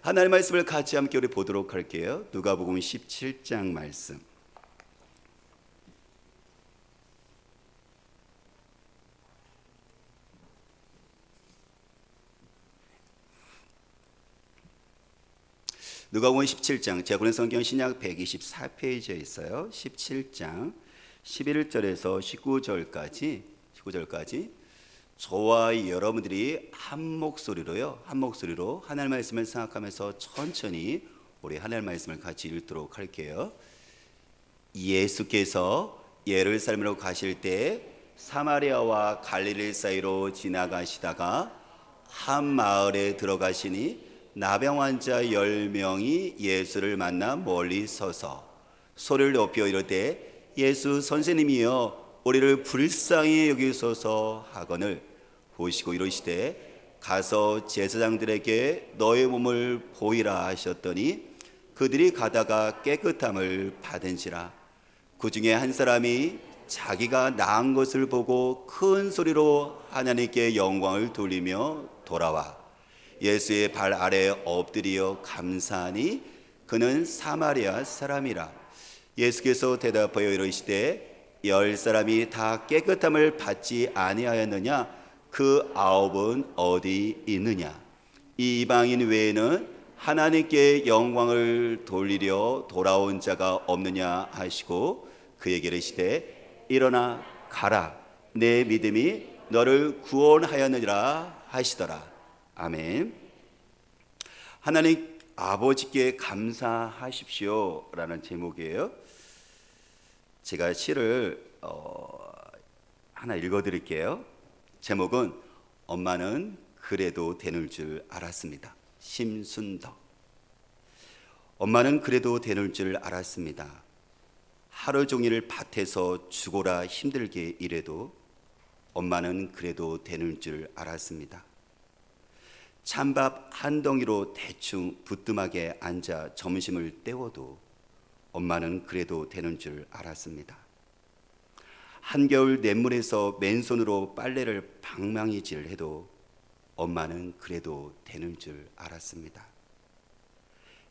하나님의 말씀을 같이 함께 우리 보도록 할게요. 누가복음 17장 말씀. 누가복음 17장, 제가 보낸 성경 신약 124페이지에 있어요. 17장 11절에서 19절까지 저와 여러분들이 한 목소리로 하나님의 말씀을 생각하면서 천천히 우리 하나님의 말씀을 같이 읽도록 할게요. 예수께서 예루살렘으로 가실 때 사마리아와 갈릴리 사이로 지나가시다가 한 마을에 들어가시니 나병 환자 10명이 예수를 만나 멀리 서서 소리를 높여 이르되 예수 선생님이여 우리를 불쌍히 여기소서 하거늘 보시고 이르시되 가서 제사장들에게 너의 몸을 보이라 하셨더니 그들이 가다가 깨끗함을 받은지라. 그 중에 한 사람이 자기가 나은 것을 보고 큰 소리로 하나님께 영광을 돌리며 돌아와 예수의 발 아래에 엎드려 감사하니 그는 사마리아 사람이라. 예수께서 대답하여 이르시되 10사람이 다 깨끗함을 받지 아니하였느냐? 그 9은 어디 있느냐? 이 이방인 외에는 하나님께 영광을 돌리려 돌아온 자가 없느냐 하시고 그에게 이르시되 일어나 가라 내 믿음이 너를 구원하였느니라 하시더라. 아멘. 하나님 아버지께 감사하십시오 라는 제목이에요. 제가 시를 하나 읽어드릴게요. 제목은 엄마는 그래도 되는 줄 알았습니다. 심순덕. 엄마는 그래도 되는 줄 알았습니다. 하루 종일 밭에서 죽어라 힘들게 일해도 엄마는 그래도 되는 줄 알았습니다. 찬밥 한 덩이로 대충 부뚜막에 앉아 점심을 때워도 엄마는 그래도 되는 줄 알았습니다. 한겨울 냇물에서 맨손으로 빨래를 방망이질 해도 엄마는 그래도 되는 줄 알았습니다.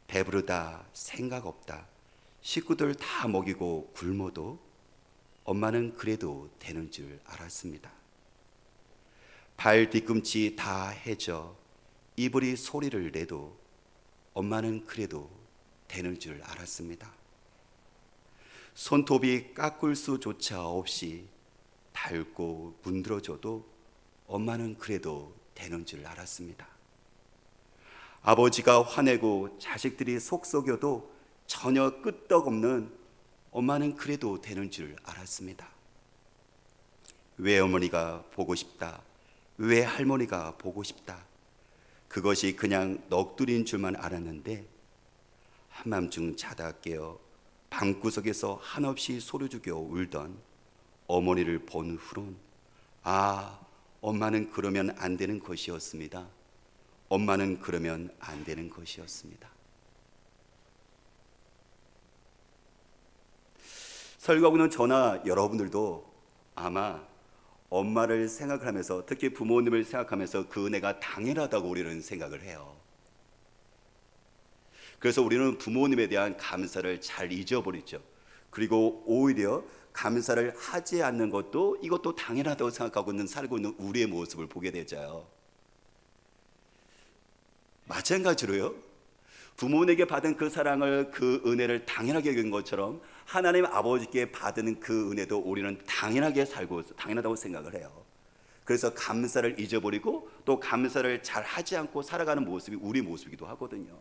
배부르다 생각 없다 식구들 다 먹이고 굶어도 엄마는 그래도 되는 줄 알았습니다. 발 뒤꿈치 다 해져 이불이 소리를 내도 엄마는 그래도 되는 줄 알았습니다. 손톱이 깎을 수조차 없이 닳고 문드러져도 엄마는 그래도 되는 줄 알았습니다. 아버지가 화내고 자식들이 속썩여도 전혀 끄떡없는 엄마는 그래도 되는 줄 알았습니다. 외어머니가 보고 싶다, 외할머니가 보고 싶다, 그것이 그냥 넋두리인 줄만 알았는데 한밤중 자다 깨어 방구석에서 한없이 소리 죽여 울던 어머니를 본 후론 엄마는 그러면 안 되는 것이었습니다. 엄마는 그러면 안 되는 것이었습니다. 설교하고는 저나 여러분들도 아마 엄마를 생각하면서 특히 부모님을 생각하면서 그 은혜가 당연하다고 우리는 생각을 해요. 그래서 우리는 부모님에 대한 감사를 잘 잊어버리죠. 그리고 오히려 감사를 하지 않는 것도 이것도 당연하다고 생각하고 살고 있는 우리의 모습을 보게 되죠. 마찬가지로요, 부모님에게 받은 그 사랑을 그 은혜를 당연하게 여긴 것처럼 하나님 아버지께 받은 그 은혜도 우리는 당연하게 당연하다고 생각을 해요. 그래서 감사를 잊어버리고 또 감사를 잘 하지 않고 살아가는 모습이 우리 모습이기도 하거든요.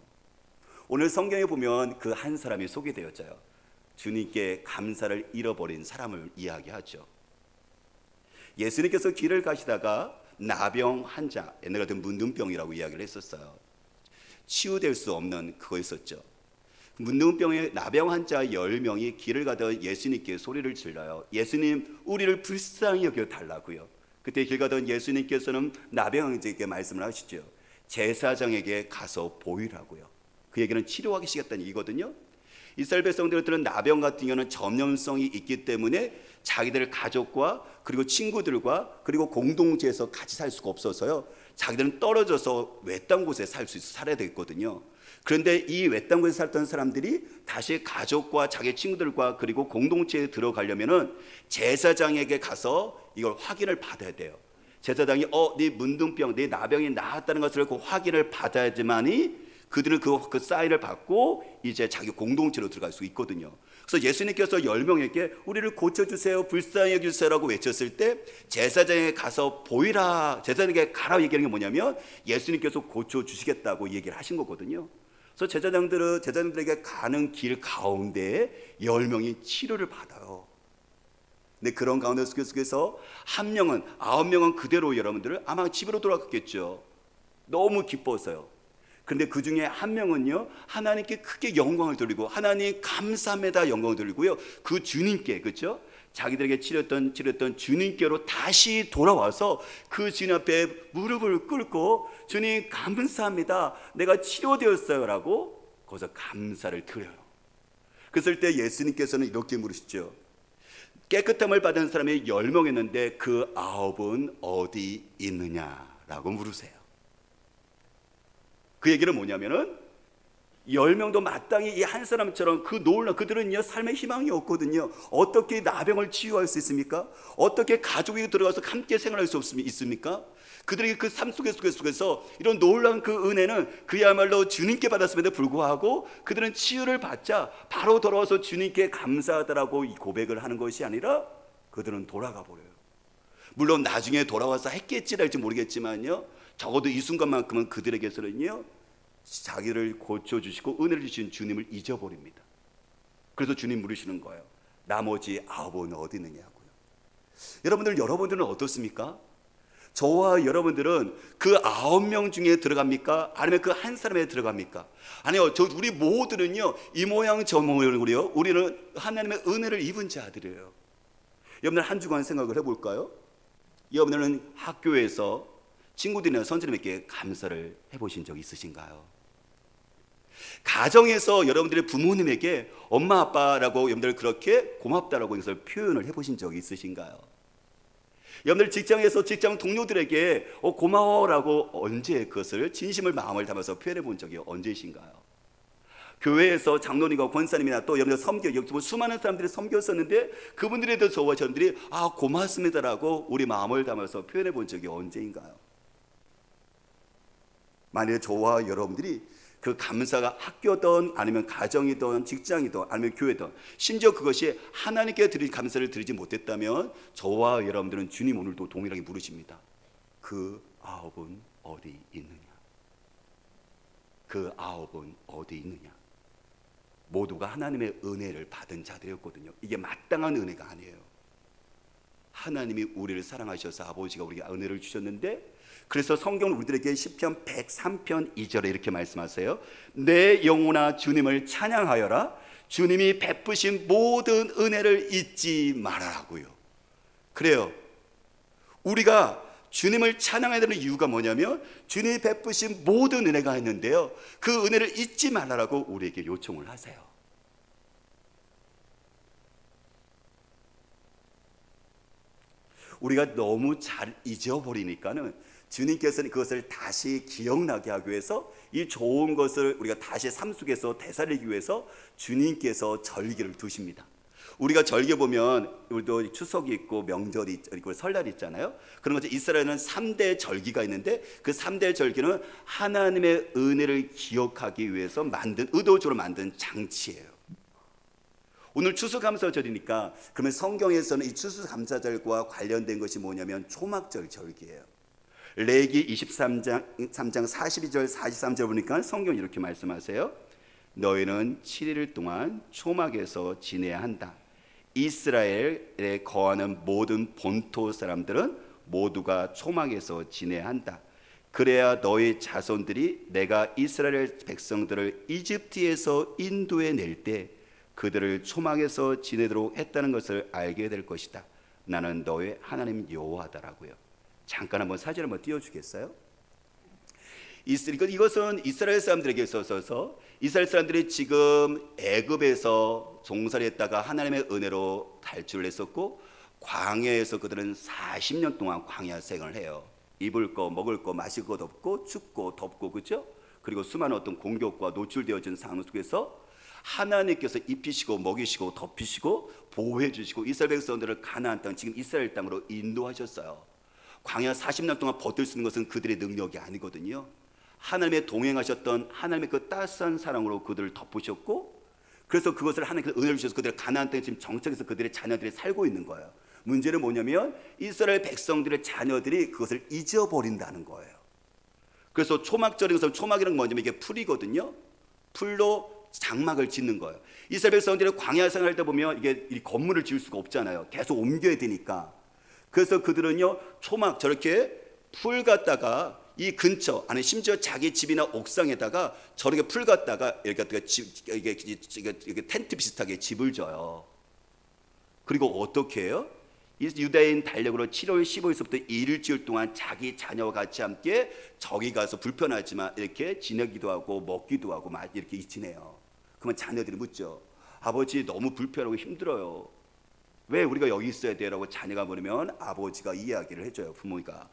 오늘 성경에 보면 그 한 사람이 소개되었죠. 주님께 감사를 잃어버린 사람을 이야기하죠. 예수님께서 길을 가시다가 나병 환자, 옛날 같은 문둥병이라고 이야기를 했었어요. 치유될 수 없는 그거 있었죠. 문둥병의 나병 환자 10명이 길을 가던 예수님께 소리를 질러요. 예수님, 우리를 불쌍히 여겨달라고요. 그때 길 가던 예수님께서는 나병 환자에게 말씀을 하시죠. 제사장에게 가서 보이라고요. 그 얘기는 치료하기 시작했다는 얘기거든요. 이스라엘 백성들은 나병 같은 경우는 전염성이 있기 때문에 자기들 가족과 그리고 친구들과 그리고 공동체에서 같이 살 수가 없어서요, 자기들은 떨어져서 외딴 곳에 살아야 되겠거든요. 그런데 이 외딴 곳에 살던 사람들이 다시 가족과 자기 친구들과 그리고 공동체에 들어가려면은 제사장에게 가서 이걸 확인을 받아야 돼요. 제사장이 네 문둥병, 네 나병이 나았다는 것을 그 확인을 받아야지만이 그들은 그 사인을 받고 이제 자기 공동체로 들어갈 수 있거든요. 그래서 예수님께서 10명에게 우리를 고쳐주세요, 불쌍히 여겨주세요라고 외쳤을 때 제사장에 가서 보이라, 제사장에게 가라 얘기하는 게 뭐냐면 예수님께서 고쳐주시겠다고 얘기를 하신 거거든요. 그래서 제자들에게 가는 길 가운데 10명이 치료를 받아요. 근데 그런 가운데 속에서 9명은 그대로 여러분들을 아마 집으로 돌아갔겠죠. 너무 기뻤어요. 그런데 그 중에 1명은요, 하나님께 크게 영광을 돌리고 하나님 감사합니다 영광을 돌리고요, 그 주님께, 그렇죠? 자기들에게 치렸던 주님께로 다시 돌아와서 그 주님 앞에 무릎을 꿇고 주님 감사합니다, 내가 치료되었어요 라고 거기서 감사를 드려요. 그랬을 때 예수님께서는 이렇게 물으시죠. 깨끗함을 받은 사람이 10명 있는데 그 9은 어디 있느냐라고 물으세요. 그 얘기는 뭐냐면은 10명도 마땅히 이 한 사람처럼 그들은요 삶의 희망이 없거든요. 어떻게 나병을 치유할 수 있습니까? 어떻게 가족이 들어가서 함께 생활할 수 있습니까? 그들이 그 삶 속에서 이런 놀라운 그 은혜는 그야말로 주님께 받았음에도 불구하고 그들은 치유를 받자 바로 돌아와서 주님께 감사하다라고 이 고백을 하는 것이 아니라 그들은 돌아가 버려요. 물론 나중에 돌아와서 했겠지랄지 모르겠지만요, 적어도 이 순간만큼은 그들에게서는요 자기를 고쳐주시고 은혜를 주신 주님을 잊어버립니다. 그래서 주님 물으시는 거예요. 나머지 9은 어디 있느냐고요. 여러분들은 어떻습니까? 저와 여러분들은 그 9명 중에 들어갑니까? 아니면 그 한 사람에 들어갑니까? 아니요, 우리 모두는요 이 모양 저 모양으로요 우리는 하나님의 은혜를 입은 자들이에요. 여러분들 한 주간 생각을 해볼까요? 여러분들은 학교에서 친구들이나 선생님에게 감사를 해보신 적 있으신가요? 가정에서 여러분들의 부모님에게 엄마 아빠라고 여러분들 그렇게 고맙다라고 해서 표현을 해보신 적이 있으신가요? 여러분들 직장에서 직장 동료들에게 고마워라고 언제 그것을 진심을 마음을 담아서 표현해 본 적이 언제이신가요? 교회에서 장로님과 권사님이나 또 여러분들 여기 수많은 사람들이 섬겼었는데 그분들에 대해서 저와 저들이 고맙습니다라고 우리 마음을 담아서 표현해 본 적이 언제인가요? 만약에 저와 여러분들이 그 감사가 학교든 아니면 가정이든 직장이든 아니면 교회든 심지어 그것이 하나님께 드릴 감사를 드리지 못했다면 저와 여러분들은 주님 오늘도 동일하게 물으십니다. 그 9은 어디 있느냐? 그 9은 어디 있느냐? 모두가 하나님의 은혜를 받은 자들이었거든요. 이게 마땅한 은혜가 아니에요. 하나님이 우리를 사랑하셔서 아버지가 우리에게 은혜를 주셨는데, 그래서 성경은 우리들에게 시편 103편 2절에 이렇게 말씀하세요. 내 영혼아 주님을 찬양하여라. 주님이 베푸신 모든 은혜를 잊지 말아라고요. 그래요. 우리가 주님을 찬양해야 되는 이유가 뭐냐면 주님이 베푸신 모든 은혜가 있는데요, 그 은혜를 잊지 말라라고 우리에게 요청을 하세요. 우리가 너무 잘 잊어버리니까는 주님께서는 그것을 다시 기억나게 하기 위해서 이 좋은 것을 우리가 다시 삶 속에서 되살리기 위해서 주님께서 절기를 두십니다. 우리가 절기 보면 우리도 추석이 있고 명절이 있고 설날이 있잖아요. 그런 것처럼 이스라엘은 3대 절기가 있는데 그 3대 절기는 하나님의 은혜를 기억하기 위해서 의도적으로 만든 장치예요. 오늘 추수감사절이니까 그러면 성경에서는 이 추수감사절과 관련된 것이 뭐냐면 초막절 절기예요. 레위기 23장 42절 43절 보니까 성경이 이렇게 말씀하세요. 너희는 7일 동안 초막에서 지내야 한다. 이스라엘에 거하는 모든 본토 사람들은 모두가 초막에서 지내야 한다. 그래야 너희 자손들이 내가 이스라엘 백성들을 이집트에서 인도해 낼 때 그들을 초막에서 지내도록 했다는 것을 알게 될 것이다. 나는 너의 하나님 여호와다라고요. 잠깐 한번 사진 한번 띄워주겠어요? 이것은 이스라엘 사람들에게 있어서 이스라엘 사람들이 지금 애굽에서 종살이 했다가 하나님의 은혜로 탈출을 했었고, 광야에서 그들은 40년 동안 광야 생활을 해요. 입을 거, 먹을 거, 마실 것 없고, 춥고 덥고, 그렇죠? 그리고 수많은 어떤 공격과 노출되어진 상황 속에서 하나님께서 입히시고 먹이시고 덮이시고 보호해 주시고 이스라엘 백성들을 가나안 땅, 지금 이스라엘 땅으로 인도하셨어요. 광야 40년 동안 버틸 수 있는 것은 그들의 능력이 아니거든요. 하나님의 동행하셨던 하나님의 그 따스한 사랑으로 그들을 덮으셨고, 그래서 그것을 하나님께서 은혜를 주셔서 그들의 가나안 땅에 지금 정착해서 그들의 자녀들이 살고 있는 거예요. 문제는 뭐냐면 이스라엘 백성들의 자녀들이 그것을 잊어버린다는 거예요. 그래서 초막절인 것은, 초막이라는 건 뭐냐면 이게 풀이거든요. 풀로 장막을 짓는 거예요. 이스라엘 백성들이 광야 생활할 때 보면 이게 이 건물을 지을 수가 없잖아요. 계속 옮겨야 되니까. 그래서 그들은요, 초막, 저렇게 풀 갖다가 이 근처, 아니 심지어 자기 집이나 옥상에다가 저렇게 풀 갖다가 이렇게 이게 텐트 비슷하게 집을 져요. 그리고 어떻게 해요? 유대인 달력으로 7월 15일서부터 일주일 동안 자기 자녀와 같이 함께 저기 가서 불편하지만 이렇게 지내기도 하고 먹기도 하고 이렇게 지내요. 그러면 자녀들이 묻죠. 아버지 너무 불편하고 힘들어요. 왜 우리가 여기 있어야 돼요? 라고 자녀가 물으면 아버지가 이야기를 해줘요. 부모가.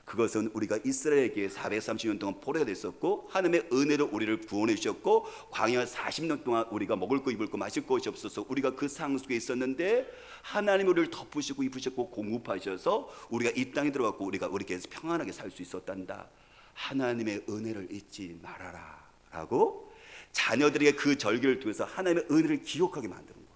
그것은 우리가 이스라엘에게 430년 동안 포로가 됐었고, 하나님의 은혜로 우리를 구원해 주셨고, 광야 40년 동안 우리가 먹을 거 입을 거 마실 것이 없어서 우리가 그 상황 속에 있었는데 하나님 우리를 덮으시고 입으셨고 공급하셔서 우리가 이 땅에 들어갔고 우리가 평안하게 살 수 있었단다. 하나님의 은혜를 잊지 말아라 라고 자녀들에게 그 절기를 통해서 하나님의 은혜를 기억하게 만드는 거예요.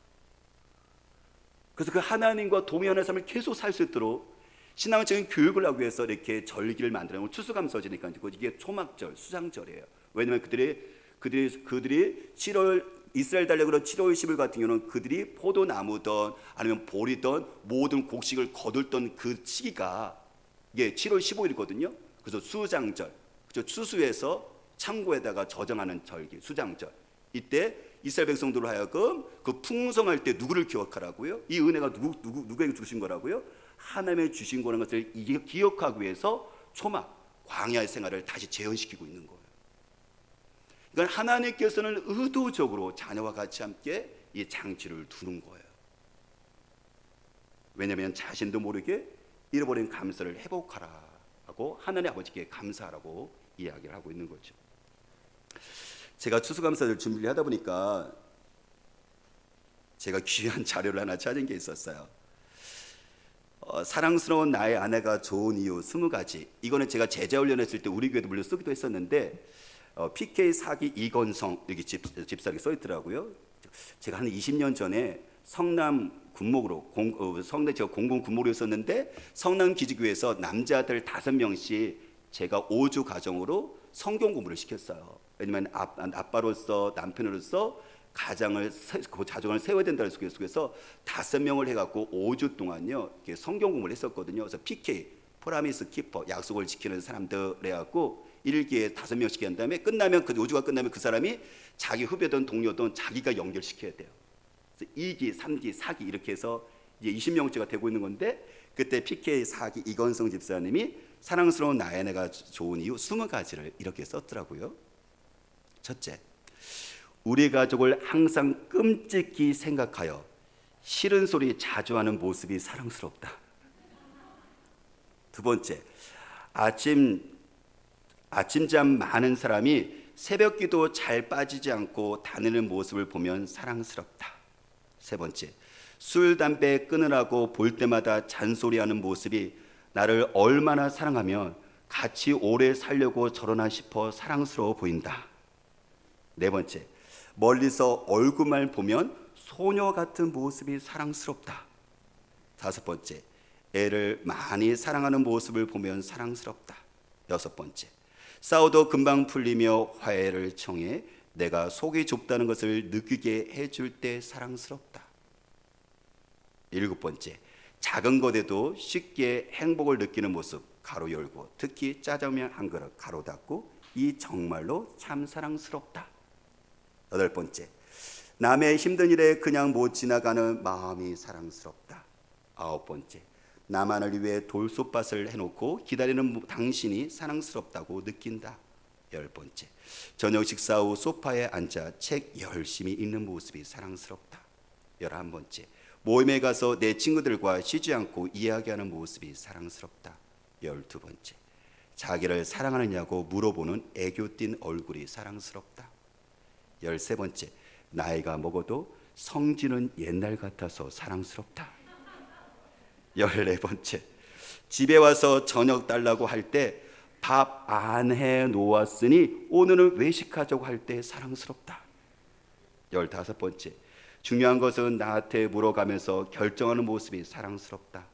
그래서 그 하나님과 동행하는 삶을 계속 살 수 있도록 신앙적인 교육을 하기 위해서 이렇게 절기를 만들어요. 추수감사절이니까 이게 초막절, 수장절이에요. 왜냐하면 그들이 7월 이스라엘 달력으로 7월 10일 같은 경우는 그들이 포도나무든 아니면 보리든 모든 곡식을 거둘던 그 시기가 이게 7월 15일이거든요. 그래서 수장절, 그렇죠? 추수해서 창고에다가 저장하는 절기, 수장절. 이때 이스라엘 백성들로 하여금 그 풍성할 때 누구를 기억하라고요? 이 은혜가 누구에게 주신 거라고요? 하나님의 주신 거라는 것을 기억하기 위해서 초막, 광야의 생활을 다시 재현시키고 있는 거예요. 그러니까 하나님께서는 의도적으로 자녀와 같이 함께 이 장치를 두는 거예요. 왜냐하면 자신도 모르게 잃어버린 감사를 회복하라 하고 하나님 아버지께 감사하라고 이야기를 하고 있는 거죠. 제가 추수감사를 준비를 하다 보니까 제가 귀한 자료를 하나 찾은 게 있었어요. 사랑스러운 나의 아내가 좋은 이유 20가지. 이거는 제가 제자훈련 했을 때 우리 교회도 물론 쓰기도 했었는데 PK 사기 이건성 여기 집사에 써 있더라고요. 제가 한 20년 전에 성남 군목으로 성내 제가 공공 군목이었었는데 성남 기지교회에서 남자들 5명씩 제가 5주 가정으로 성경 공부를 시켰어요. 왜냐하면 아빠로서 남편으로서 가정을 세워야 된다는 속에서 5명을 해갖고 5주 동안요 성경 공부를 했었거든요. 그래서 PK 프라미스 키퍼 약속을 지키는 사람들 해갖고 1기에 5명씩 한 다음에 끝나면 그 5주가 끝나면 그 사람이 자기 후배든 동료든 자기가 연결시켜야 돼요. 그래서 2기, 3기, 4기 이렇게 해서 이제 20명째가 되고 있는 건데 그때 PK 4기 이건성 집사님이 사랑스러운 나의 아내가 좋은 이유 20가지를 이렇게 썼더라고요. 첫째, 우리 가족을 항상 끔찍히 생각하여 싫은 소리 자주 하는 모습이 사랑스럽다. 두 번째, 아침잠 많은 사람이 새벽기도 잘 빠지지 않고 다니는 모습을 보면 사랑스럽다. 세 번째, 술, 담배 끊으라고 볼 때마다 잔소리하는 모습이 나를 얼마나 사랑하면 같이 오래 살려고 저러나 싶어 사랑스러워 보인다. 네 번째, 멀리서 얼굴만 보면 소녀 같은 모습이 사랑스럽다. 다섯 번째, 애를 많이 사랑하는 모습을 보면 사랑스럽다. 여섯 번째, 싸워도 금방 풀리며 화해를 청해 내가 속이 좁다는 것을 느끼게 해줄 때 사랑스럽다. 일곱 번째, 작은 것에도 쉽게 행복을 느끼는 모습 가로 열고 특히 짜장면 한 그릇 가로 닫고 이 정말로 참 사랑스럽다. 여덟 번째, 남의 힘든 일에 그냥 못 지나가는 마음이 사랑스럽다. 아홉 번째, 나만을 위해 돌솥밭을 해놓고 기다리는 당신이 사랑스럽다고 느낀다. 10번째, 저녁 식사 후 소파에 앉아 책 열심히 읽는 모습이 사랑스럽다. 11번째, 모임에 가서 내 친구들과 쉬지 않고 이야기하는 모습이 사랑스럽다. 12번째, 자기를 사랑하느냐고 물어보는 애교 띤 얼굴이 사랑스럽다. 13번째, 나이가 먹어도 성질은 옛날 같아서 사랑스럽다. 14번째, 집에 와서 저녁 달라고 할 때 밥 안 해 놓았으니 오늘은 외식하자고 할 때 사랑스럽다. 15번째, 중요한 것은 나한테 물어가면서 결정하는 모습이 사랑스럽다.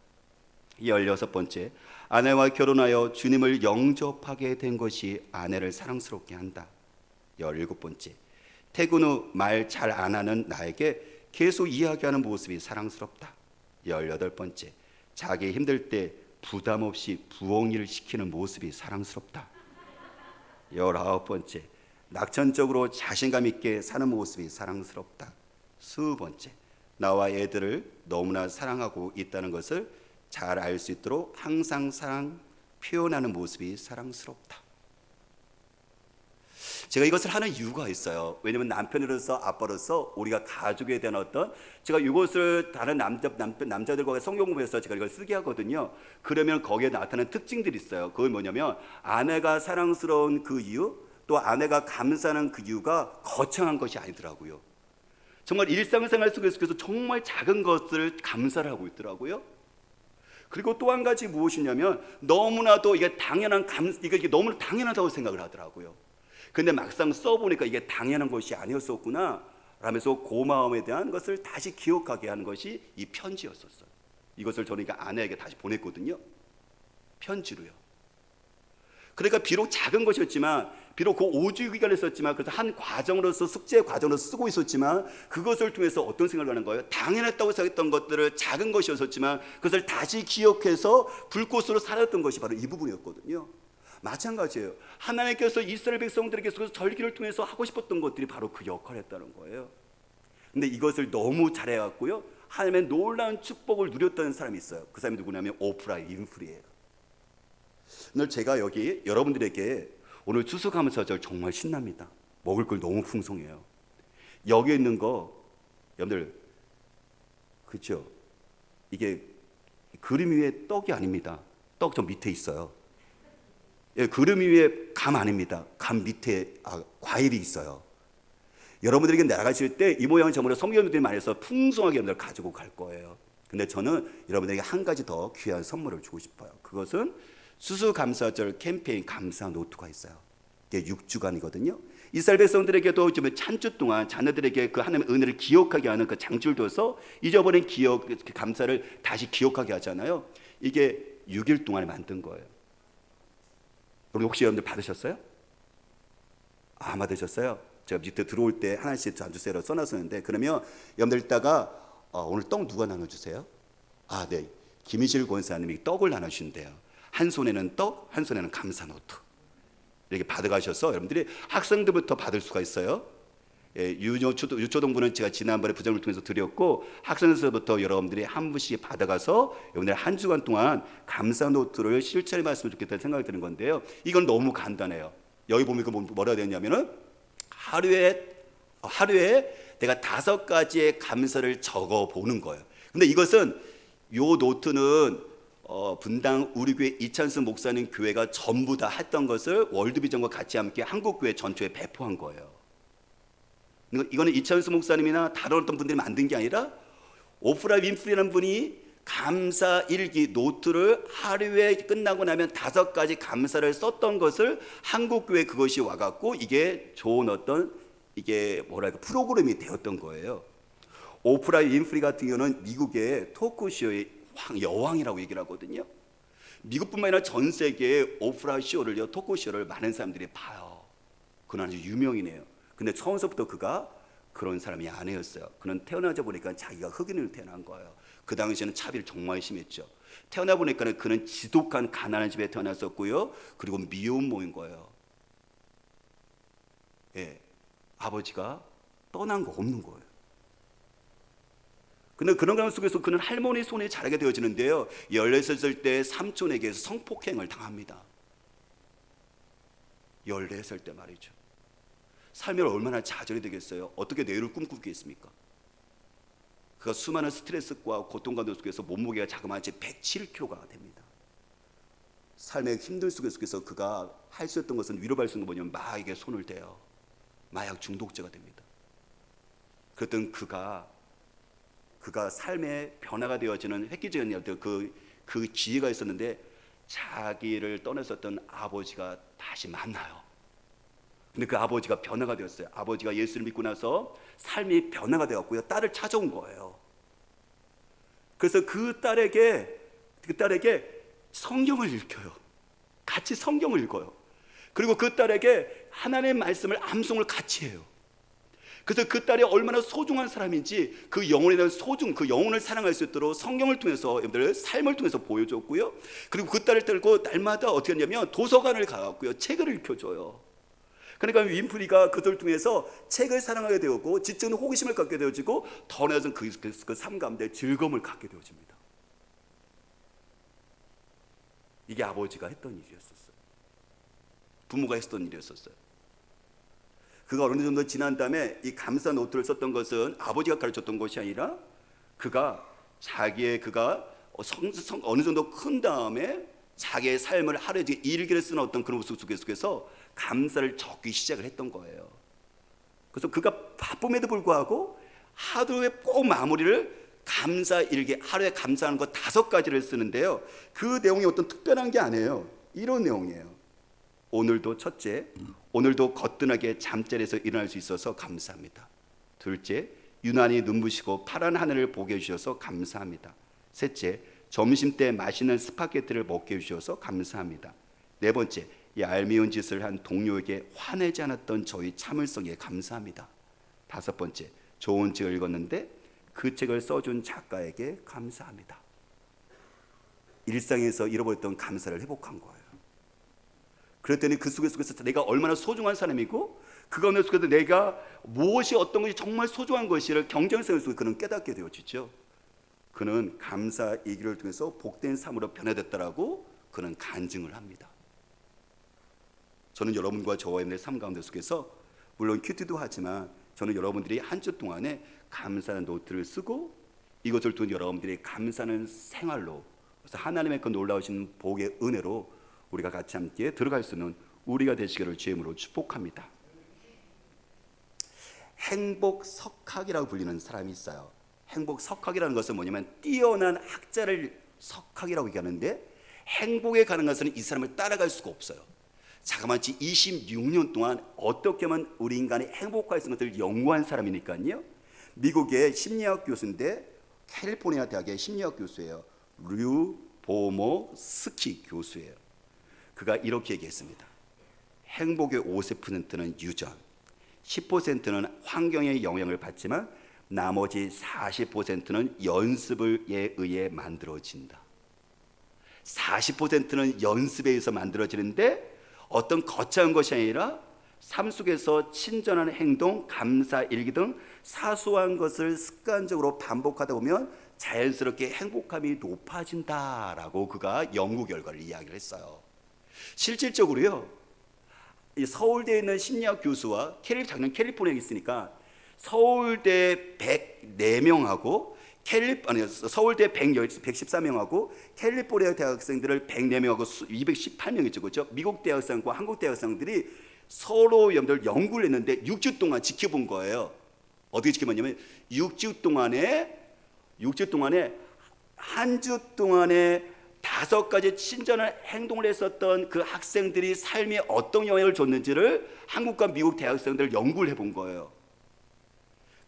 16번째, 아내와 결혼하여 주님을 영접하게 된 것이 아내를 사랑스럽게 한다. 17번째, 퇴근 후 말 잘 안 하는 나에게 계속 이야기하는 모습이 사랑스럽다. 18번째, 자기 힘들 때 부담 없이 부엉이를 시키는 모습이 사랑스럽다. 19번째, 낙천적으로 자신감 있게 사는 모습이 사랑스럽다. 20번째, 나와 애들을 너무나 사랑하고 있다는 것을 잘 알 수 있도록 항상 사랑 표현하는 모습이 사랑스럽다. 제가 이것을 하는 이유가 있어요. 왜냐하면 남편으로서 아빠로서 우리가 가족에 대한 어떤, 제가 이것을 다른 남자들과 성경 공부해서 제가 이걸 쓰게 하거든요. 그러면 거기에 나타나는 특징들이 있어요. 그건 뭐냐면 아내가 사랑스러운 그 이유, 또 아내가 감사하는 그 이유가 거창한 것이 아니더라고요. 정말 일상생활 속에서 정말 작은 것을 감사를 하고 있더라고요. 그리고 또 한 가지 무엇이냐면 너무나도 이게 이게 너무나 당연하다고 생각을 하더라고요. 근데 막상 써보니까 이게 당연한 것이 아니었었구나 라면서 고마움에 대한 것을 다시 기억하게 하는 것이 이 편지였었어요. 이것을 저는 아내에게 다시 보냈거든요. 편지로요. 그러니까 비록 작은 것이었지만, 비록 그 5주 기간을 썼지만, 그래서 한 과정으로서, 숙제 과정으로서 쓰고 있었지만, 그것을 통해서 어떤 생각을 하는 거예요? 당연했다고 생각했던 것들을, 작은 것이었었지만 그것을 다시 기억해서 불꽃으로 살았던 것이 바로 이 부분이었거든요. 마찬가지예요. 하나님께서 이스라엘 백성들에게 절기를 통해서 하고 싶었던 것들이 바로 그 역할을 했다는 거예요. 근데 이것을 너무 잘해갖고요, 하나님의 놀라운 축복을 누렸다는 사람이 있어요. 그 사람이 누구냐면 오프라 윈프리예요. 오늘 제가 여기 여러분들에게 오늘 추수감사절 정말 신납니다. 먹을 걸 너무 풍성해요. 여기 있는 거 여러분들 그렇죠? 이게 그림 위에 떡이 아닙니다. 떡 저 밑에 있어요. 예, 그림 위에 감 아닙니다. 감 밑에 과일이 있어요. 여러분들에게 나아가실 때 이 모양 저모양 성경들이 많이 해서 풍성하게 여러분들 가지고 갈 거예요. 근데 저는 여러분에게 한 가지 더 귀한 선물을 주고 싶어요. 그것은 수수감사절 캠페인 감사 노트가 있어요. 이게 6주간이거든요. 이스라엘 백성들에게도 좀 한 주 동안 자녀들에게 그 하나님의 은혜를 기억하게 하는 그 장치를 둬서 잊어버린 감사를 다시 기억하게 하잖아요. 이게 6일 동안에 만든 거예요. 우리 혹시 여러분들 받으셨어요? 받으셨어요? 제가 밑에 들어올 때 하나씩 주세요라고 써놨었는데, 그러면 여러분들 이따가 오늘 떡 누가 나눠주세요? 네, 김희실 권사님이 떡을 나눠주신대요. 한 손에는 떡, 한 손에는 감사 노트 이렇게 받아가셔서 여러분들이 학생들부터 받을 수가 있어요. 유초동부는 제가 지난번에 부정을 통해서 드렸고, 학생들부터 여러분들이 한 분씩 받아가서 여러분들 한 주간 동안 감사 노트를 실천해 봤으면 좋겠다는 생각이 드는 건데요. 이건 너무 간단해요. 여기 보면 이거 뭐라 되냐면은 하루에 내가 5가지의 감사를 적어 보는 거예요. 근데 이것은 요 노트는 분당 우리교회 이찬수 목사님 교회가 전부 다 했던 것을 월드비전과 같이 함께 한국교회 전체에 배포한 거예요. 이거는 이찬수 목사님이나 다른 어떤 분들이 만든 게 아니라 오프라 윈프리라는 분이 감사 일기 노트를 하루에 끝나고 나면 5가지 감사를 썼던 것을 한국교회 그것이 와갖고 이게 좋은 어떤 이게 프로그램이 되었던 거예요. 오프라 윈프리 같은 경우는 미국의 토크쇼의 여왕이라고 얘기를 하거든요. 미국뿐만 아니라 전 세계에 오프라 쇼를요, 토크쇼를 많은 사람들이 봐요. 그는 아주 유명이네요. 근데 처음부터 그가 그런 사람이 아니었어요. 그는 태어나자 보니까 자기가 흑인으로 태어난 거예요. 그 당시에는 차별이 정말 심했죠. 태어나 보니까 그는 지독한 가난한 집에 태어났었고요. 그리고 미혼모인 거예요. 예, 아버지가 떠난 거 없는 거예요. 근데 그런 가운데 속에서 그는 할머니 손에 자라게 되어지는데요, 16살 때 삼촌에게서 성폭행을 당합니다. 14살 때 말이죠. 삶이 얼마나 좌절이 되겠어요? 어떻게 내일을 꿈꾸겠습니까? 그가 수많은 스트레스와 고통과 속에서 몸무게가 자그마치 107kg가 됩니다. 삶의 힘든 속에서 그가 할 수 있던 것은 위로받을 수 있는 게 뭐냐면 마약에 손을 대요. 마약 중독자가 됩니다. 그랬던 그가 삶의 변화가 되어지는 획기적인 그 지혜가 있었는데, 자기를 떠났었던 아버지가 다시 만나요. 근데 그 아버지가 변화가 되었어요. 아버지가 예수를 믿고 나서 삶이 변화가 되었고요, 딸을 찾아온 거예요. 그래서 그 딸에게 성경을 읽혀요. 같이 성경을 읽어요. 그리고 그 딸에게 하나님의 말씀을 암송을 같이 해요. 그래서 그 딸이 얼마나 소중한 사람인지 그 영혼에 대한 그 영혼을 사랑할 수 있도록 성경을 통해서, 여러분들 삶을 통해서 보여줬고요. 그리고 그 딸을 데리고 날마다 어떻게 했냐면 도서관을 가갖고요, 책을 읽혀줘요. 그러니까 윈프리가 그들을 통해서 책을 사랑하게 되었고, 지적인 호기심을 갖게 되어지고, 더 나아가서 그 삶 가운데 즐거움을 갖게 되어집니다. 이게 아버지가 했던 일이었었어요. 부모가 했던 일이었었어요. 그가 어느 정도 지난 다음에 이 감사 노트를 썼던 것은 아버지가 가르쳤던 것이 아니라, 그가 어느 정도 큰 다음에 자기의 삶을 하루에 일기를 쓰는 어떤 그런 모습 속에서 감사를 적기 시작을 했던 거예요. 그래서 그가 바쁨에도 불구하고 하루에 꼭 마무리를 감사 일기, 하루에 감사하는 것 5가지를 쓰는데요, 그 내용이 어떤 특별한 게 아니에요. 이런 내용이에요. 오늘도 첫째, 오늘도 거뜬하게 잠자리에서 일어날 수 있어서 감사합니다. 둘째, 유난히 눈부시고 파란 하늘을 보게 해주셔서 감사합니다. 셋째, 점심때 맛있는 스파게티를 먹게 해주셔서 감사합니다. 네 번째, 얄미운 짓을 한 동료에게 화내지 않았던 저희 참을성에 감사합니다. 다섯 번째, 좋은 책을 읽었는데 그 책을 써준 작가에게 감사합니다. 일상에서 잃어버렸던 감사를 회복한 거예요. 그랬더니 그 속에서 내가 얼마나 소중한 사람이고, 그 가운데 속에서 내가 무엇이 어떤 것이 정말 소중한 것이를 경쟁성 속에 그는 깨닫게 되어지죠. 그는 감사 얘기를 통해서 복된 삶으로 변화됐다라고 그는 간증을 합니다. 저는 여러분과 저와 의 삶 가운데 속에서 물론 큐티도 하지만, 저는 여러분들이 한 주 동안에 감사하는 노트를 쓰고, 이것을 통해 여러분들이 감사하는 생활로, 그래서 하나님의 그 놀라우신 복의 은혜로 우리가 같이 함께 들어갈 수 있는 우리가 되시기를 주임으로 축복합니다. 행복석학이라고 불리는 사람이 있어요. 행복석학이라는 것은 뭐냐면 뛰어난 학자를 석학이라고 얘기하는데, 행복에 가는 것은 이 사람을 따라갈 수가 없어요. 자그마치 26년 동안 어떻게 하면 우리 인간이 행복할 수 있는 것을 연구한 사람이니까요. 미국의 심리학 교수인데, 캘리포니아 대학의 심리학 교수예요. 류 보모스키 교수예요. 그가 이렇게 얘기했습니다. 행복의 50%는 유전, 10%는 환경의 영향을 받지만 나머지 40%는 연습에 의해 만들어진다. 40%는 연습에 의해서 만들어지는데, 어떤 거창한 것이 아니라 삶 속에서 친절한 행동, 감사 일기 등 사소한 것을 습관적으로 반복하다 보면 자연스럽게 행복함이 높아진다라고 그가 연구 결과를 이야기를 했어요. 실질적으로요, 이 서울대에 있는 심리학 교수와 작년 캘리포니아에 있으니까 서울대 104명하고 서울대 114명하고 캘리포니아 대학생들을 104명하고 218명이죠. 그렇죠? 미국 대학생과 한국 대학생들이 서로 연구를 했는데 6주 동안 지켜본 거예요. 어떻게 지켜봤냐면 6주 동안에 한 주 동안에 5가지 친절한 행동을 했었던 그 학생들이 삶에 어떤 영향을 줬는지를 한국과 미국 대학생들 연구를 해본 거예요.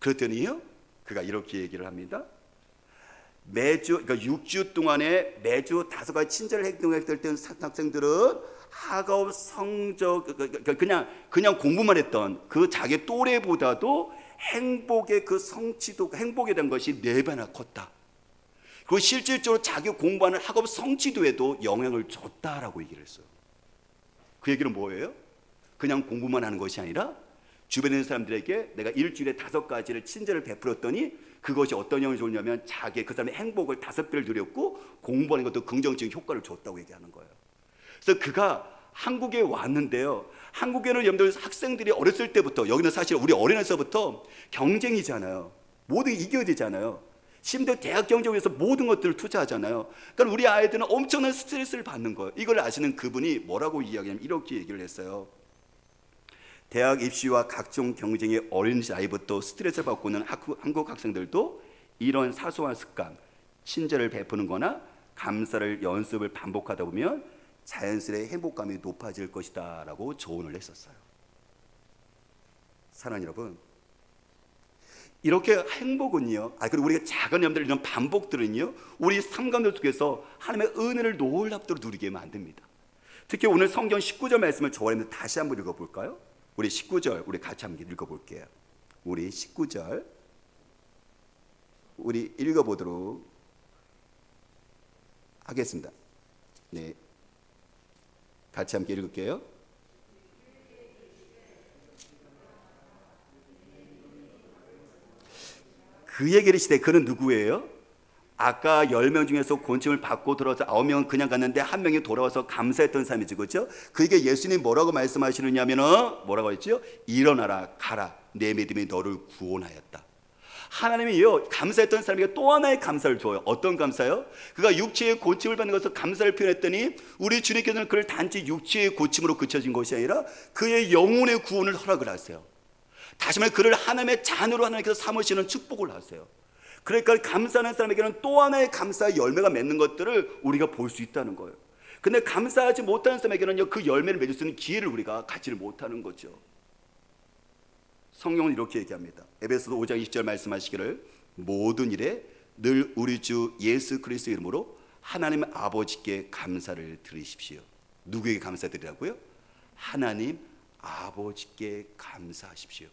그랬더니요, 그가 이렇게 얘기를 합니다. 그러니까 6주 동안에 매주 5가지 친절 행동을 했던 학생들은 학업 성적, 그냥 공부만 했던 그 자기 또래보다도 행복의 그 성취도, 행복에 대한 것이 4배나 컸다. 그리고 실질적으로 자기 공부하는 학업 성취도에도 영향을 줬다라고 얘기를 했어요. 그 얘기는 뭐예요? 그냥 공부만 하는 것이 아니라 주변에 있는 사람들에게 내가 일주일에 5가지를 친절을 베풀었더니 그것이 어떤 영향을 줬냐면 자기 그 사람의 행복을 5배를 누렸고 공부하는 것도 긍정적인 효과를 줬다고 얘기하는 거예요. 그래서 그가 한국에 왔는데요. 한국에는 여러분들 학생들이 어렸을 때부터, 여기는 사실 우리 어린애서부터 경쟁이잖아요. 모두 이겨야 되잖아요. 심지어 대학 경쟁을 위해서 모든 것들을 투자하잖아요. 그러니까 우리 아이들은 엄청난 스트레스를 받는 거예요. 이걸 아시는 그분이 뭐라고 이야기하냐면 이렇게 얘기를 했어요. 대학 입시와 각종 경쟁의 어린 나이부터 스트레스를 받고 있는 한국 학생들도 이런 사소한 습관, 친절을 베푸는 거나 감사를 연습을 반복하다 보면 자연스레 행복감이 높아질 것이다 라고 조언을 했었어요. 사랑하는 여러분, 이렇게 행복은요, 그리고 우리가 작은 염들 이런 반복들은요, 우리 삶 가운데 속에서 하나님의 은혜를 놀랍도록 누리게 만듭니다. 특히 오늘 성경 19절 말씀을 저와 여러분들 다시 한번 읽어볼까요? 우리 19절 우리 같이 한번 읽어볼게요. 우리 19절 우리 읽어보도록 하겠습니다. 네, 같이 함께 읽을게요. 그에게 이르시되, 그는 누구예요? 아까 10명 중에서 권침을 받고 돌아와서 9명은 그냥 갔는데 한 명이 돌아와서 감사했던 사람이죠, 그렇죠? 그에게 예수님 뭐라고 말씀하시느냐면은 뭐라고 했죠? 일어나라, 가라, 내 믿음이 너를 구원하였다. 하나님이요, 감사했던 사람에게 또 하나의 감사를 줘요. 어떤 감사요? 그가 육체의 고침을 받는 것을 감사를 표현했더니 우리 주님께서는 그를 단지 육체의 고침으로 그쳐진 것이 아니라 그의 영혼의 구원을 허락을 하세요. 다시 말해 그를 하나님의 자녀로 하나님께서 삼으시는 축복을 하세요. 그러니까 감사하는 사람에게는 또 하나의 감사의 열매가 맺는 것들을 우리가 볼 수 있다는 거예요. 근데 감사하지 못하는 사람에게는요, 그 열매를 맺을 수 있는 기회를 우리가 갖지를 못하는 거죠. 성경은 이렇게 얘기합니다. 에베소서 5장 20절 말씀하시기를, 모든 일에 늘 우리 주 예수 그리스도 이름으로 하나님 아버지께 감사를 드리십시오. 누구에게 감사드리라고요? 하나님 아버지께 감사하십시오.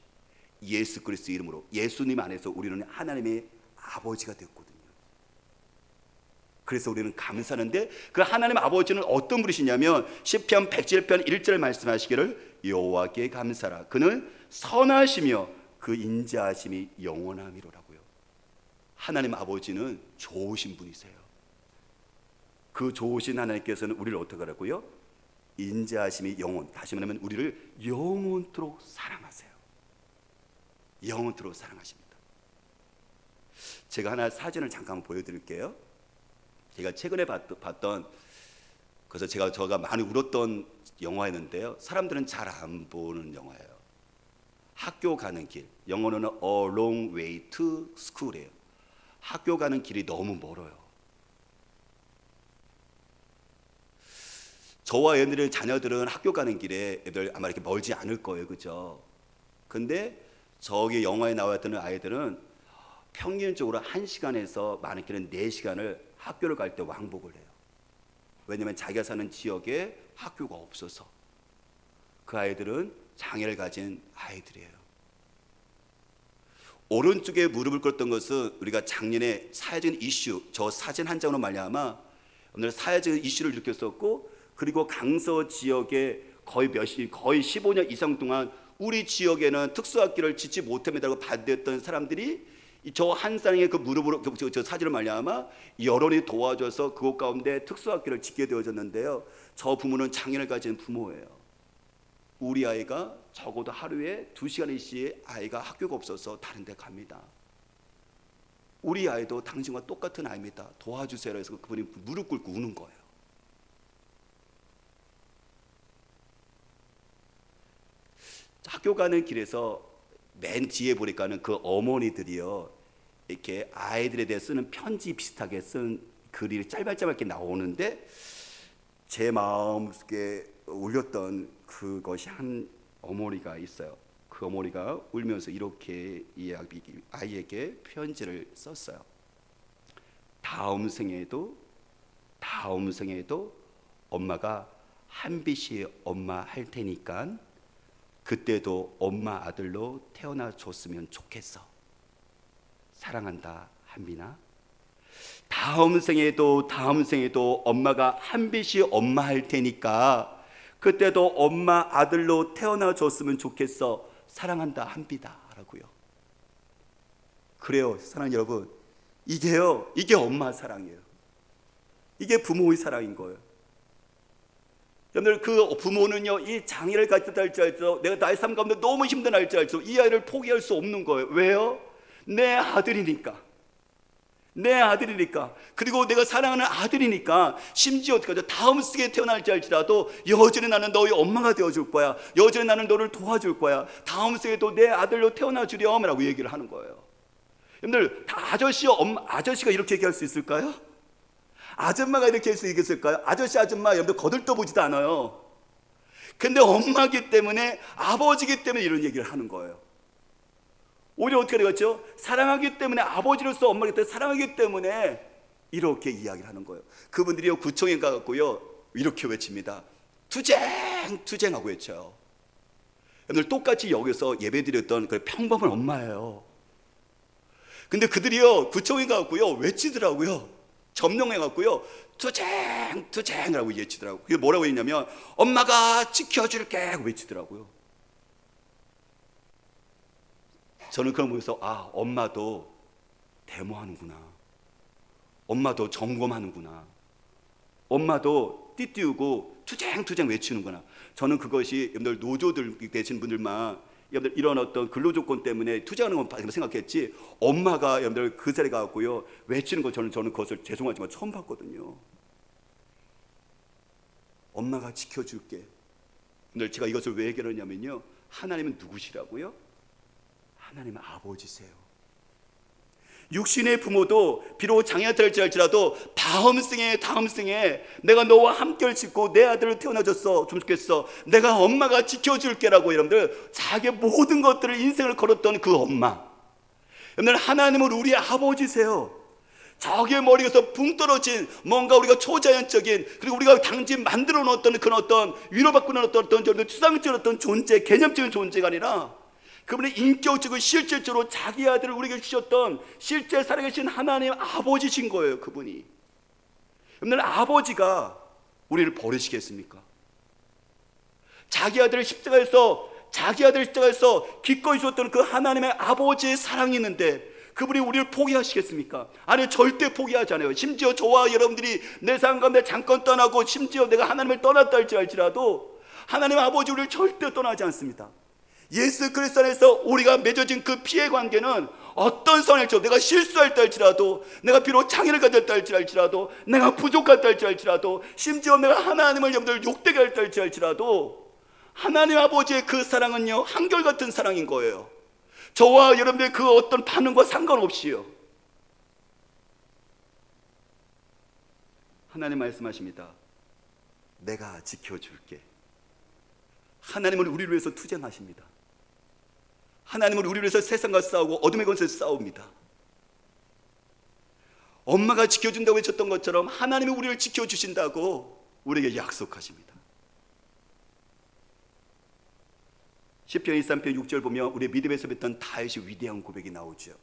예수 그리스도 이름으로, 예수님 안에서 우리는 하나님의 아버지가 됐거든요. 그래서 우리는 감사하는데, 그 하나님 아버지는 어떤 분이시냐면 시편 107편 1절에 말씀하시기를, 여호와께 감사라, 그는 선하시며 그 인자하심이 영원함이로라고요. 하나님 아버지는 좋으신 분이세요. 그 좋으신 하나님께서는 우리를 어떻게 하라고요? 인자하심이 영원, 다시 말하면 우리를 영원토록 사랑하세요. 영원토록 사랑하십니다. 제가 하나 사진을 잠깐 보여드릴게요. 제가 최근에 봤던, 그래서 제가 많이 울었던 영화였는데요, 사람들은 잘 안 보는 영화예요. 학교 가는 길, 영어로는 A Long Way to School이에요. 학교 가는 길이 너무 멀어요. 저와 얘네들 자녀들은 학교 가는 길에 애들 아마 이렇게 멀지 않을 거예요, 그죠? 근데 저기 영화에 나왔던 아이들은 평균적으로 1시간에서 많게는 4시간을 학교를 갈 때 왕복을 해요. 왜냐하면 자기가 사는 지역에 학교가 없어서. 그 아이들은 장애를 가진 아이들이에요. 오른쪽에 무릎을 꿇었던 것은 우리가 작년에 사회적인 이슈, 저 사진 한 장으로 말미암아 오늘 사회적인 이슈를 일으켰었고, 그리고 강서 지역에 거의 15년 이상 동안 우리 지역에는 특수학교를 짓지 못합니다라고 반대했던 사람들이 저 한 쌍의 그 무릎으로, 저 사진을 말미암아 여론이 도와줘서 그곳 가운데 특수학교를 짓게 되어졌는데요, 저 부모는 장애를 가진 부모예요. 우리 아이가 적어도 하루에 2시간씩 아이가 학교가 없어서 다른 데 갑니다. 우리 아이도 당신과 똑같은 아이입니다, 도와주세요. 그래서 그분이 무릎 꿇고 우는 거예요. 학교 가는 길에서 맨 뒤에 보니까는 그 어머니들이요, 이렇게 아이들에 대해 쓰는 편지 비슷하게 쓴 글이 짧게 나오는데, 제 마음속에 울렸던 그것이 한 어머니가 있어요. 그 어머니가 울면서 이렇게 이 아이에게 편지를 썼어요. 다음 생에도 엄마가 한빛이 엄마 할 테니까 그때도 엄마 아들로 태어나 줬으면 좋겠어. 사랑한다, 한빈아. 다음 생에도 엄마가 한빛이 엄마 할 테니까 그때도 엄마 아들로 태어나 줬으면 좋겠어. 사랑한다, 한빈아 라고요. 그래요, 사랑하는 여러분, 이게 엄마 사랑이에요. 이게 부모의 사랑인 거예요. 여러분들 그 부모는요, 이 장애를 가졌다 할지라도 내가 나의 삶 가운데 너무 힘든 할지라도 이 아이를 포기할 수 없는 거예요. 왜요? 내 아들이니까. 내 아들이니까. 그리고 내가 사랑하는 아들이니까. 심지어 어떻게 하죠? 다음 세계에 태어날지 할지라도 여전히 나는 너희 엄마가 되어줄 거야. 여전히 나는 너를 도와줄 거야. 다음 세계도 내 아들로 태어나 주렴이라고 얘기를 하는 거예요. 여러분들 다 아저씨가 이렇게 얘기할 수 있을까요? 아줌마가 이렇게 할 수 있겠을까요? 아저씨 아줌마 여러분들 거들떠보지도 않아요. 근데 엄마기 때문에, 아버지기 때문에 이런 얘기를 하는 거예요. 오히려 어떻게 되겠죠? 사랑하기 때문에, 아버지로서 엄마기 때문에 사랑하기 때문에 이렇게 이야기를 하는 거예요. 그분들이 구청에 가갖고요 이렇게 외칩니다. 투쟁 투쟁 하고 외쳐요. 여러분들 똑같이 여기서 예배드렸던 그 평범한 엄마예요. 근데 그들이요 구청에 가갖고요 외치더라고요. 점령해갖고요 투쟁 투쟁이라고 외치더라고요. 그게 뭐라고 했냐면 엄마가 지켜줄게 하고 외치더라고요. 저는 그걸 보면서 아, 엄마도 데모하는구나. 엄마도 점검하는구나. 엄마도 띠띠우고 투쟁투쟁 외치는구나. 저는 그것이 여러분들 노조들 되신 분들만 여러분들 이런 어떤 근로조건 때문에 투쟁하는 건 생각했지, 엄마가 여러분들 그 자리에 가고요 외치는 거 저는 그것을 죄송하지만 처음 봤거든요. 엄마가 지켜줄게. 여러분들 제가 이것을 왜 얘기하냐면요, 하나님은 누구시라고요? 하나님은 아버지세요. 육신의 부모도 비록 장애가 될지라도 다음 생에 내가 너와 함께를 짓고 내 아들을 태어나줬어 좀 좋겠어, 내가 엄마가 지켜줄게라고 여러분들 자기의 모든 것들을 인생을 걸었던 그 엄마, 여러분들 하나님은 우리의 아버지세요. 저기의 머리에서 붕 떨어진 뭔가 우리가 초자연적인, 그리고 우리가 당진 만들어 놓았던 그런 어떤 위로받고 어떤 추상적인 어떤 존재, 개념적인 존재가 아니라 그분의 인격적으로 실질적으로 자기 아들을 우리에게 주셨던 실제 살아계신 하나님 아버지신 거예요. 그분이. 여러분들 아버지가 우리를 버리시겠습니까? 자기 아들을 십자가에서 기꺼이 주었던 그 하나님의 아버지의 사랑이 있는데 그분이 우리를 포기하시겠습니까? 아니, 절대 포기하지 않아요. 심지어 저와 여러분들이 내 삶 가운데 잠깐 떠나고 심지어 내가 하나님을 떠났다 할지라도 하나님 아버지 우리를 절대 떠나지 않습니다. 예수 그리스도 안에서 우리가 맺어진 그 피의 관계는 어떤 선일지라도, 내가 실수할 할지라도, 내가 비록 장애를 가졌다 할지라도, 내가 부족하다 할지라도, 심지어 내가 하나님을 여러분들 욕되게 할다 할지라도 하나님 아버지의 그 사랑은요 한결같은 사랑인 거예요. 저와 여러분들의 그 어떤 반응과 상관없이요. 하나님 말씀하십니다. 내가 지켜줄게. 하나님은 우리를 위해서 투쟁하십니다. 하나님은 우리를 위해서 세상과 싸우고 어둠의 권세에 싸웁니다. 엄마가 지켜준다고 외쳤던 것처럼 하나님이 우리를 지켜주신다고 우리에게 약속하십니다. 시편 23편 6절 보면 우리 믿음에서 뵀던 다윗의 위대한 고백이 나오죠.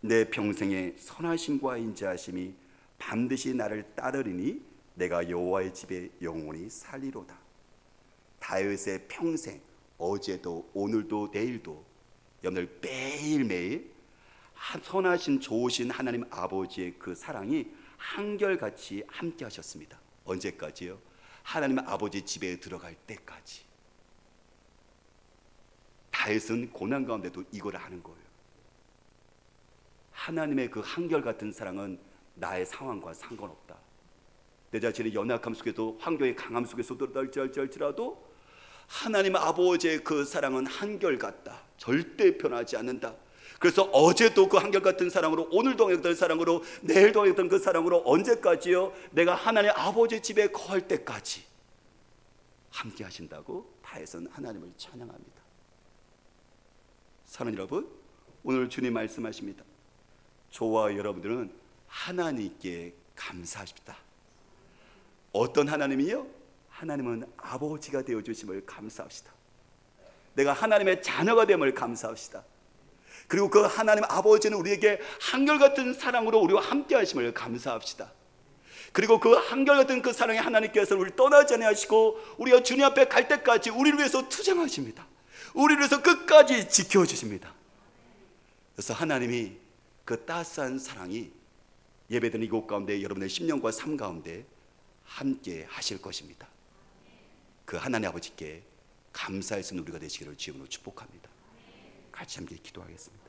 내 평생에 선하심과 인자하심이 반드시 나를 따르리니 내가 여호와의 집에 영원히 살리로다. 다윗의 평생, 어제도 오늘도 내일도 여러분들 매일매일 선하신 좋으신 하나님 아버지의 그 사랑이 한결같이 함께 하셨습니다. 언제까지요? 하나님 아버지 집에 들어갈 때까지. 다윗은 고난 가운데도 이걸 하는 거예요. 하나님의 그 한결같은 사랑은 나의 상황과 상관없다. 내 자신의 연약함 속에도, 환경의 강함 속에서도 할지라도 하나님 아버지의 그 사랑은 한결같다. 절대 변하지 않는다. 그래서 어제도 그 한결같은 사랑으로, 오늘도 한결같은 사랑으로, 내일도 한결같은 그 사랑으로 언제까지요? 내가 하나님 아버지 집에 거할 때까지 함께 하신다고 다윗은 하나님을 찬양합니다. 사랑하는 여러분, 오늘 주님 말씀하십니다. 저와 여러분들은 하나님께 감사하십니다. 어떤 하나님이요? 하나님은 아버지가 되어주심을 감사합시다. 내가 하나님의 자녀가 됨을 감사합시다. 그리고 그 하나님 아버지는 우리에게 한결같은 사랑으로 우리와 함께 하심을 감사합시다. 그리고 그 한결같은 그 사랑의 하나님께서 우리를 떠나지 않으시고 우리가 주님 앞에 갈 때까지 우리를 위해서 투쟁하십니다. 우리를 위해서 끝까지 지켜주십니다. 그래서 하나님이 그 따스한 사랑이 예배드리는 이곳 가운데 여러분의 심령과 삶 가운데 함께 하실 것입니다. 그 하나님 아버지께 감사할 수 있는 우리가 되시기를 주님으로 축복합니다. 같이 함께 기도하겠습니다.